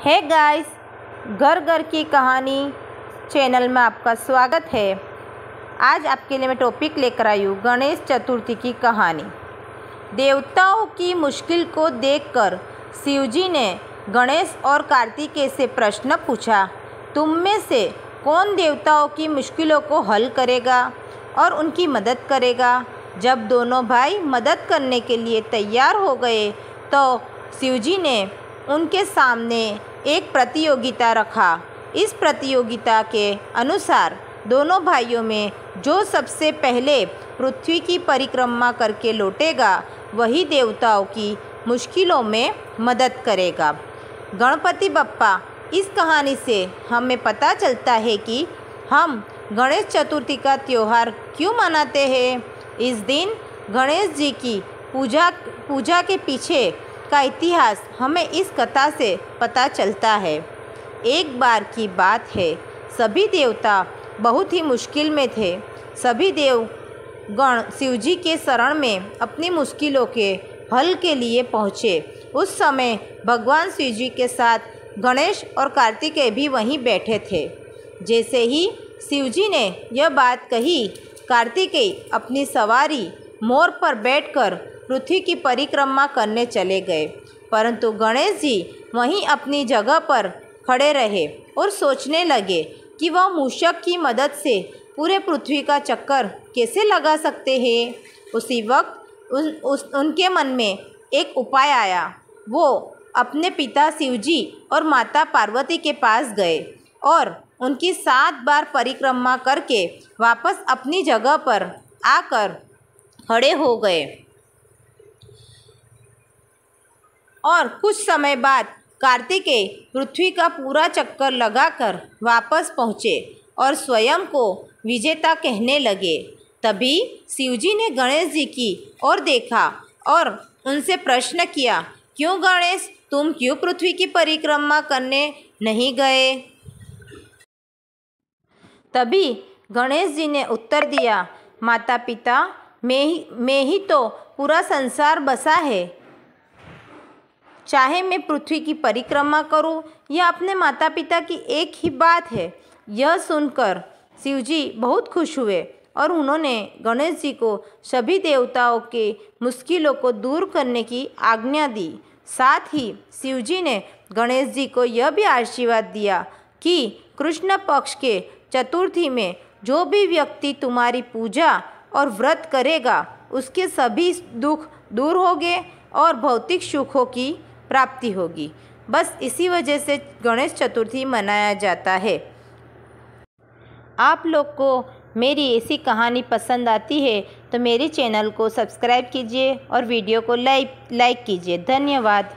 है गाइस, घर घर की कहानी चैनल में आपका स्वागत है। आज आपके लिए मैं टॉपिक लेकर आई हूँ गणेश चतुर्थी की कहानी। देवताओं की मुश्किल को देखकर शिवजी ने गणेश और कार्तिकेय से प्रश्न पूछा, तुम में से कौन देवताओं की मुश्किलों को हल करेगा और उनकी मदद करेगा। जब दोनों भाई मदद करने के लिए तैयार हो गए तो शिवजी ने उनके सामने एक प्रतियोगिता रखा। इस प्रतियोगिता के अनुसार दोनों भाइयों में जो सबसे पहले पृथ्वी की परिक्रमा करके लौटेगा वही देवताओं की मुश्किलों में मदद करेगा। गणपति बप्पा, इस कहानी से हमें पता चलता है कि हम गणेश चतुर्थी का त्यौहार क्यों मनाते हैं। इस दिन गणेश जी की पूजा के पीछे का इतिहास हमें इस कथा से पता चलता है। एक बार की बात है, सभी देवता बहुत ही मुश्किल में थे। सभी देवगण शिवजी के शरण में अपनी मुश्किलों के हल के लिए पहुँचे। उस समय भगवान शिवजी के साथ गणेश और कार्तिकेय भी वहीं बैठे थे। जैसे ही शिवजी ने यह बात कही, कार्तिकेय अपनी सवारी मोर पर बैठकर पृथ्वी की परिक्रमा करने चले गए, परंतु गणेश जी वहीं अपनी जगह पर खड़े रहे और सोचने लगे कि वह मूषक की मदद से पूरे पृथ्वी का चक्कर कैसे लगा सकते हैं। उसी वक्त उनके मन में एक उपाय आया। वो अपने पिता शिवजी और माता पार्वती के पास गए और उनकी 7 बार परिक्रमा करके वापस अपनी जगह पर आकर खड़े हो गए। और कुछ समय बाद कार्तिकेय पृथ्वी का पूरा चक्कर लगाकर वापस पहुँचे और स्वयं को विजेता कहने लगे। तभी शिवजी ने गणेश जी की ओर देखा और उनसे प्रश्न किया, क्यों गणेश, तुम क्यों पृथ्वी की परिक्रमा करने नहीं गए। तभी गणेश जी ने उत्तर दिया, माता पिता, मैं ही तो पूरा संसार बसा है। चाहे मैं पृथ्वी की परिक्रमा करूं या अपने माता पिता की, एक ही बात है। यह सुनकर शिवजी बहुत खुश हुए और उन्होंने गणेश जी को सभी देवताओं के मुश्किलों को दूर करने की आज्ञा दी। साथ ही शिवजी ने गणेश जी को यह भी आशीर्वाद दिया कि कृष्ण पक्ष के चतुर्थी में जो भी व्यक्ति तुम्हारी पूजा और व्रत करेगा उसके सभी दुख दूर होंगे और भौतिक सुखों की प्राप्ति होगी। बस इसी वजह से गणेश चतुर्थी मनाया जाता है। आप लोग को मेरी ऐसी कहानी पसंद आती है तो मेरे चैनल को सब्सक्राइब कीजिए और वीडियो को लाइक कीजिए। धन्यवाद।